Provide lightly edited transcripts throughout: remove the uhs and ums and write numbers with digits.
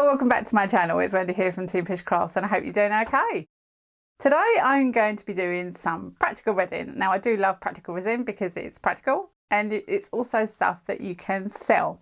welcome back to my channel. It's Wendy here from Toonpish Crafts and I hope you're doing okay. Today I'm going to be doing some practical resin. Now I do love practical resin because it's practical and it's also stuff that you can sell.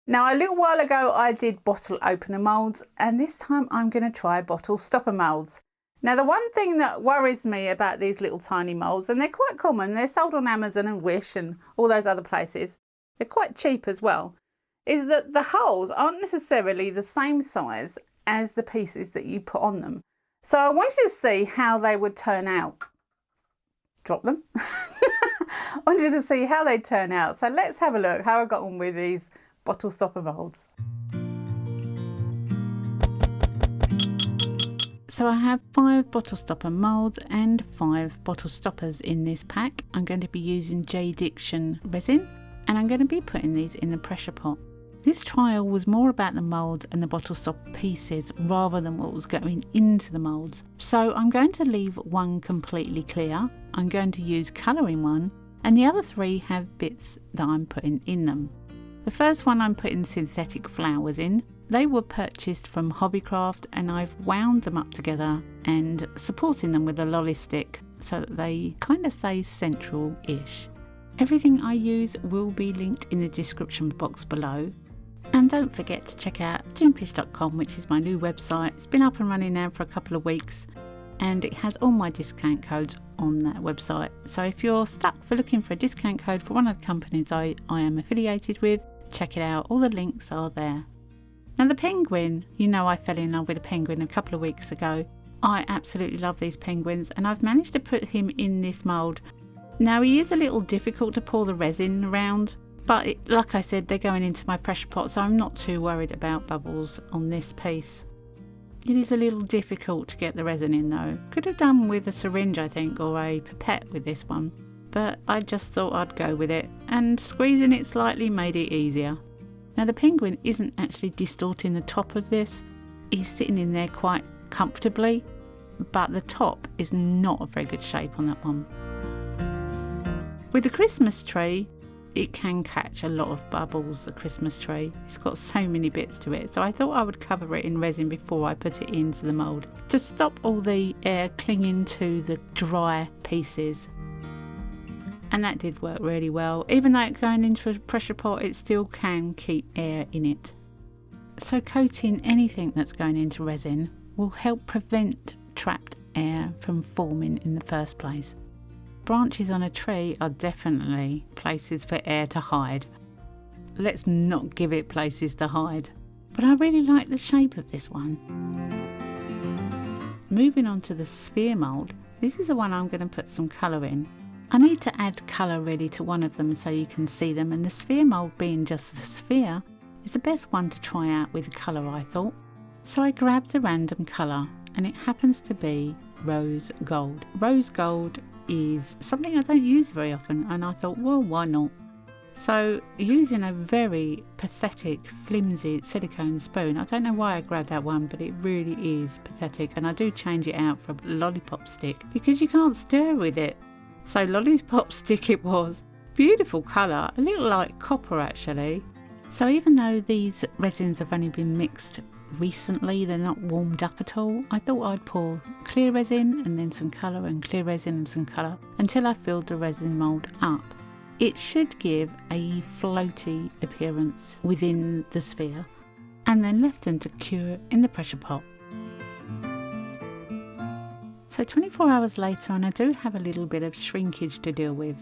Now a little while ago I did bottle opener moulds and this time I'm going to try bottle stopper moulds. Now the one thing that worries me about these little tiny moulds, and they're quite common, they're sold on Amazon and Wish and all those other places, they're quite cheap as well, is that the holes aren't necessarily the same size as the pieces that you put on them. So I wanted to see how they would turn out. Drop them. I wanted to see how they turn out. So let's have a look how I got on with these bottle stopper moulds. So I have 5 bottle stopper moulds and 5 bottle stoppers in this pack. I'm going to be using JDiction resin and I'm going to be putting these in the pressure pot. This trial was more about the moulds and the bottle stopper pieces rather than what was going into the moulds. So I'm going to leave one completely clear, I'm going to use colour in one, and the other 3 have bits that I'm putting in them. The first one I'm putting synthetic flowers in. They were purchased from Hobbycraft and I've wound them up together and supporting them with a lolly stick so that they kind of stay central-ish. Everything I use will be linked in the description box below. And don't forget to check out toonpish.com, which is my new website. It's been up and running now for a couple of weeks and it has all my discount codes on that website. So if you're stuck for looking for a discount code for one of the companies I am affiliated with, check it out. All the links are there. Now the penguin, you know I fell in love with a penguin a couple of weeks ago. I absolutely love these penguins and I've managed to put him in this mould. Now he is a little difficult to pour the resin around, but like I said, they're going into my pressure pot, so I'm not too worried about bubbles on this piece. It is a little difficult to get the resin in though. Could have done with a syringe I think, or a pipette with this one, but I just thought I'd go with it, and squeezing it slightly made it easier. Now the penguin isn't actually distorting the top of this, he's sitting in there quite comfortably, but the top is not a very good shape on that one. With the Christmas tree, it can catch a lot of bubbles, the Christmas tree. It's got so many bits to it, so I thought I would cover it in resin before I put it into the mould to stop all the air clinging to the dry pieces. And that did work really well. Even though it's going into a pressure pot, it still can keep air in it. So coating anything that's going into resin will help prevent trapped air from forming in the first place. Branches on a tree are definitely places for air to hide. Let's not give it places to hide. But I really like the shape of this one. Moving on to the sphere mould, this is the one I'm going to put some colour in. I need to add colour really to one of them so you can see them, and the sphere mould being just the sphere is the best one to try out with colour, I thought. So I grabbed a random colour and it happens to be rose gold. Rose gold is something I don't use very often and I thought, well, why not? So using a very pathetic flimsy silicone spoon, I don't know why I grabbed that one, but it really is pathetic, and I do change it out for a lollipop stick because you can't stir with it. So lollipop stick it was. Beautiful colour, a little like copper actually. So even though these resins have only been mixed recently, they're not warmed up at all, I thought I'd pour clear resin and then some colour and clear resin and some colour until I filled the resin mould up. It should give a floaty appearance within the sphere, and then left them to cure in the pressure pot. So 24 hours later and I do have a little bit of shrinkage to deal with.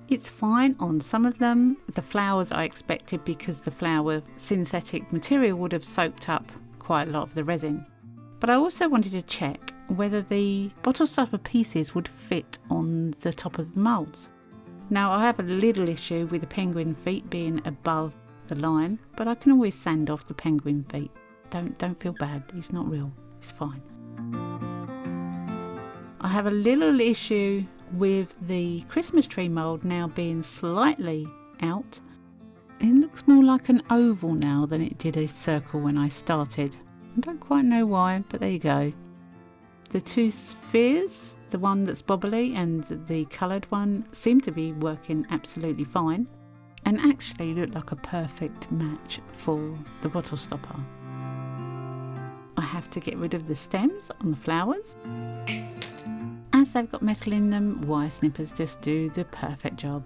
It's fine on some of them. The flowers I expected because the flower synthetic material would have soaked up quite a lot of the resin. But I also wanted to check whether the bottle stopper pieces would fit on the top of the moulds. Now I have a little issue with the penguin feet being above the line, but I can always sand off the penguin feet. Don't feel bad, it's not real, it's fine. I have a little issue with the Christmas tree mould now being slightly out. It looks more like an oval now than it did a circle when I started. I don't quite know why, but there you go. The 2 spheres, the one that's bobbly and the coloured one, seem to be working absolutely fine and actually look like a perfect match for the bottle stopper. I have to get rid of the stems on the flowers. As they've got metal in them, wire snippers just do the perfect job.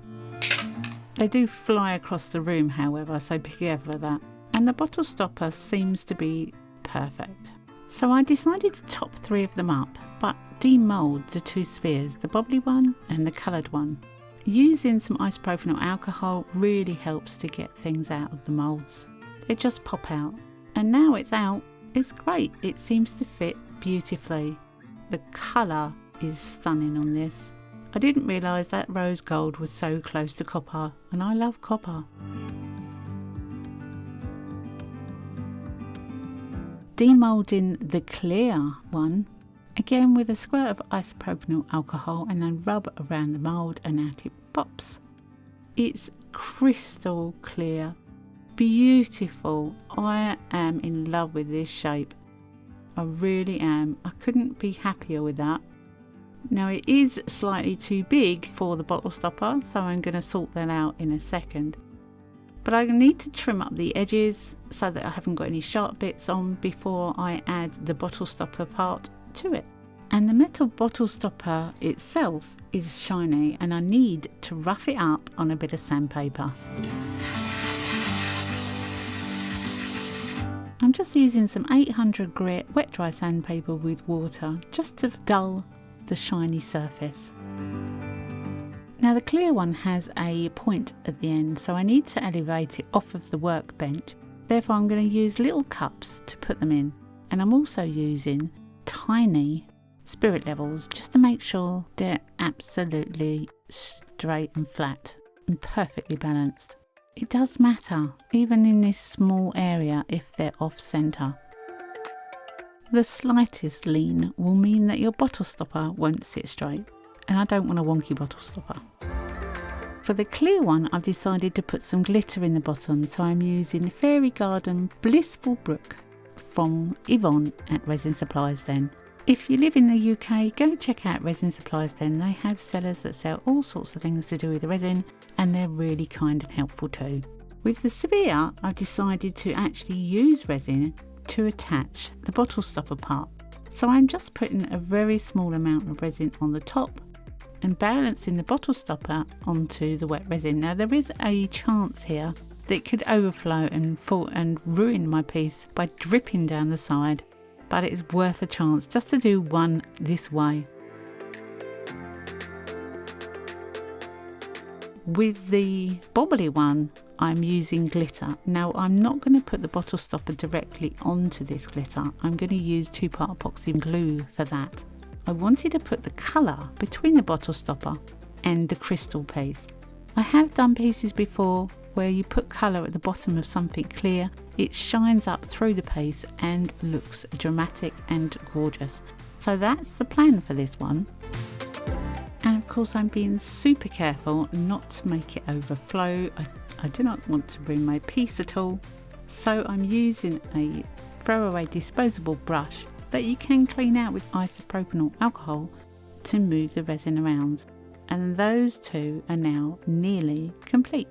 They do fly across the room, however, so be careful of that. And the bottle stopper seems to be perfect. So I decided to top 3 of them up, but demold the 2 spheres, the bobbly one and the coloured one. Using some isopropyl alcohol really helps to get things out of the moulds. They just pop out. And now it's out, it's great. It seems to fit beautifully. The colour is stunning on this. I didn't realise that rose gold was so close to copper, and I love copper. Demolding the clear one, again with a squirt of isopropyl alcohol, and then rub around the mould and out it pops. It's crystal clear, beautiful. I am in love with this shape. I really am. I couldn't be happier with that. Now it is slightly too big for the bottle stopper, so I'm going to sort that out in a second. But I need to trim up the edges so that I haven't got any sharp bits on before I add the bottle stopper part to it. And the metal bottle stopper itself is shiny, and I need to rough it up on a bit of sandpaper. I'm just using some 800 grit wet dry sandpaper with water just to dull the shiny surface. Now the clear one has a point at the end, so I need to elevate it off of the workbench. Therefore I'm going to use little cups to put them in, and I'm also using tiny spirit levels just to make sure they're absolutely straight and flat and perfectly balanced. It does matter, even in this small area, if they're off centre. The slightest lean will mean that your bottle stopper won't sit straight, and I don't want a wonky bottle stopper. For the clear one, I've decided to put some glitter in the bottom, so I'm using Fairy Garden Blissful Brook from Yvonne at Resin Supplies Den. If you live in the UK, go check out Resin Supplies Den. They have sellers that sell all sorts of things to do with the resin, and they're really kind and helpful too. With the sphere, I've decided to actually use resin to attach the bottle stopper part. So I'm just putting a very small amount of resin on the top and balancing the bottle stopper onto the wet resin. Now there is a chance here that it could overflow and fall and ruin my piece by dripping down the side, but it's worth a chance just to do one this way. With the bobbly one, I'm using glitter. Now I'm not going to put the bottle stopper directly onto this glitter. I'm going to use 2-part epoxy glue for that. I wanted to put the colour between the bottle stopper and the crystal piece. I have done pieces before where you put colour at the bottom of something clear. It shines up through the piece and looks dramatic and gorgeous. So that's the plan for this one. And of course I'm being super careful not to make it overflow. I do not want to ruin my piece at all. So I'm using a throwaway disposable brush that you can clean out with isopropyl alcohol to move the resin around. And those two are now nearly complete.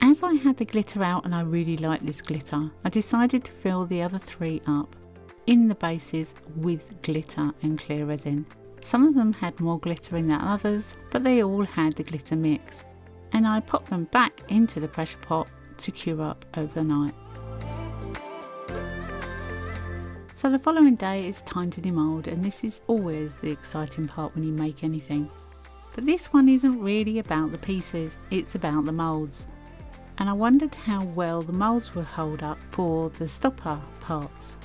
As I had the glitter out and I really like this glitter, I decided to fill the other 3 up in the bases with glitter and clear resin. Some of them had more glitter in than others, but they all had the glitter mix. And I popped them back into the pressure pot to cure up overnight. So the following day is time to demold, and this is always the exciting part when you make anything. But this one isn't really about the pieces, it's about the moulds. And I wondered how well the moulds would hold up for the stopper parts.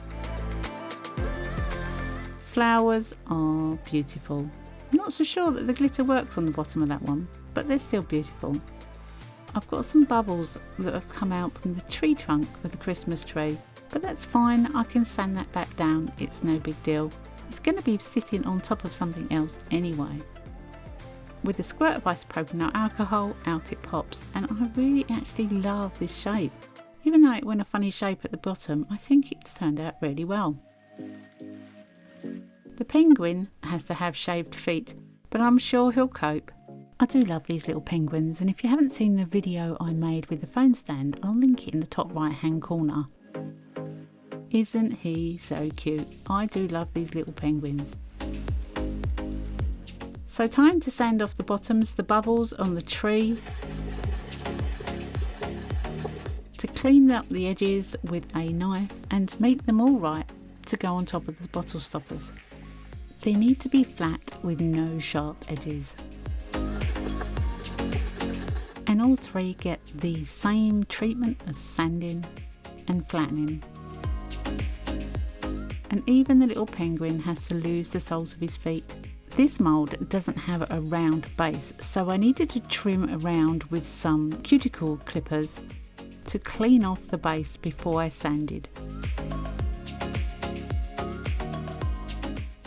Flowers are beautiful. I'm not so sure that the glitter works on the bottom of that one, but they're still beautiful. I've got some bubbles that have come out from the tree trunk of the Christmas tree, but that's fine, I can sand that back down, it's no big deal. It's going to be sitting on top of something else anyway. With a squirt of isopropyl alcohol, out it pops, and I really actually love this shape. Even though it went a funny shape at the bottom, I think it's turned out really well. The penguin has to have shaved feet, but I'm sure he'll cope. I do love these little penguins, and if you haven't seen the video I made with the phone stand, I'll link it in the top right hand corner. Isn't he so cute? I do love these little penguins. So time to sand off the bottoms, the bubbles on the tree, to clean up the edges with a knife and make them all right to go on top of the bottle stoppers. They need to be flat with no sharp edges. And all three get the same treatment of sanding and flattening. And even the little penguin has to lose the soles of his feet. This mould doesn't have a round base, so I needed to trim around with some cuticle clippers to clean off the base before I sanded.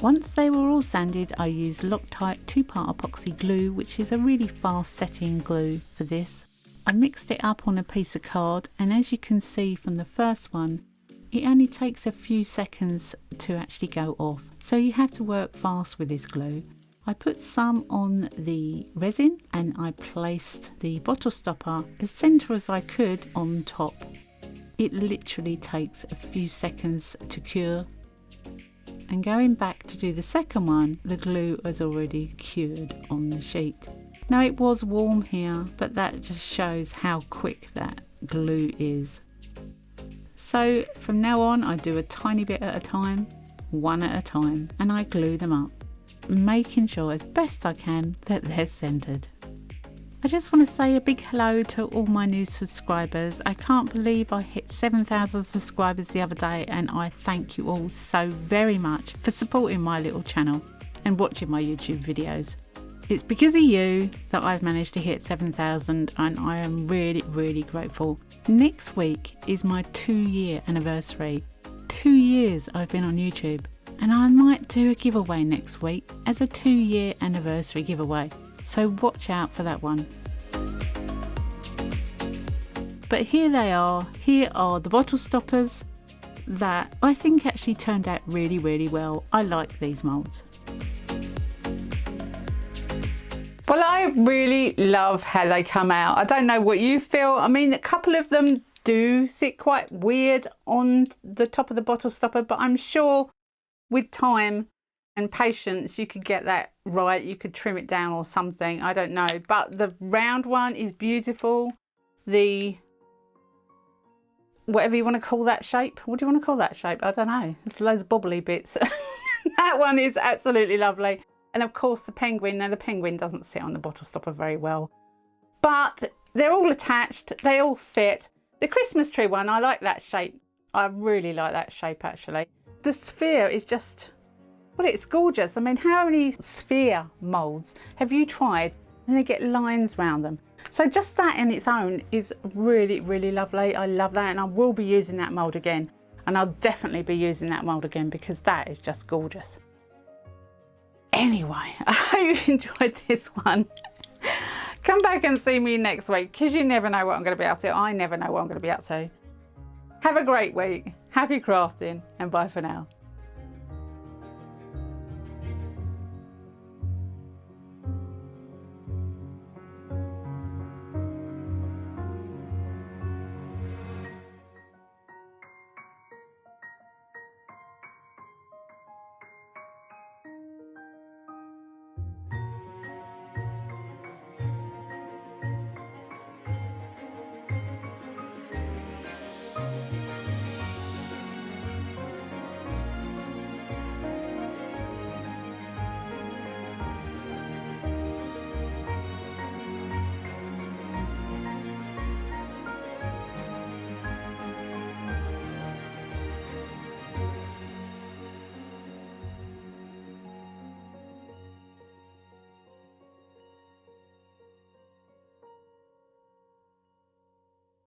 Once they were all sanded, I used Loctite 2-part epoxy glue, which is a really fast setting glue for this. I mixed it up on a piece of card, and as you can see from the first one, it only takes a few seconds to actually go off, so you have to work fast with this glue. I put some on the resin and I placed the bottle stopper as centre as I could on top. It literally takes a few seconds to cure. And going back to do the second one, the glue has already cured on the sheet. Now it was warm here, but that just shows how quick that glue is. So from now on, I do a tiny bit at a time, one at a time, and I glue them up, making sure as best I can that they're centered. I just want to say a big hello to all my new subscribers. I can't believe I hit 7,000 subscribers the other day, and I thank you all so very much for supporting my little channel and watching my YouTube videos. It's because of you that I've managed to hit 7,000, and I am really, really grateful. Next week is my 2-year anniversary. 2 years I've been on YouTube, and I might do a giveaway next week as a 2-year anniversary giveaway. So watch out for that one. But here they are. Here are the bottle stoppers that I think actually turned out really, really well. I like these moulds. Well, I really love how they come out. I don't know what you feel. I mean, a couple of them do sit quite weird on the top of the bottle stopper, but I'm sure with time and patience you could get that right. You could trim it down or something, I don't know. But the round one is beautiful. The whatever you want to call that shape. What do you want to call that shape? I don't know. There's loads of bobbly bits. That one is absolutely lovely. And of course the penguin. Now the penguin doesn't sit on the bottle stopper very well, but they're all attached. They all fit. The Christmas tree one, I like that shape. I really like that shape actually. The sphere is just, well, it's gorgeous. I mean, how many sphere moulds have you tried and they get lines around them? So just that in its own is really, really lovely. I love that, and I will be using that mould again, and I'll definitely be using that mould again because that is just gorgeous. Anyway, I hope you enjoyed this one. Come back and see me next week, because you never know what I'm going to be up to. I never know what I'm going to be up to. Have a great week. Happy crafting, and bye for now.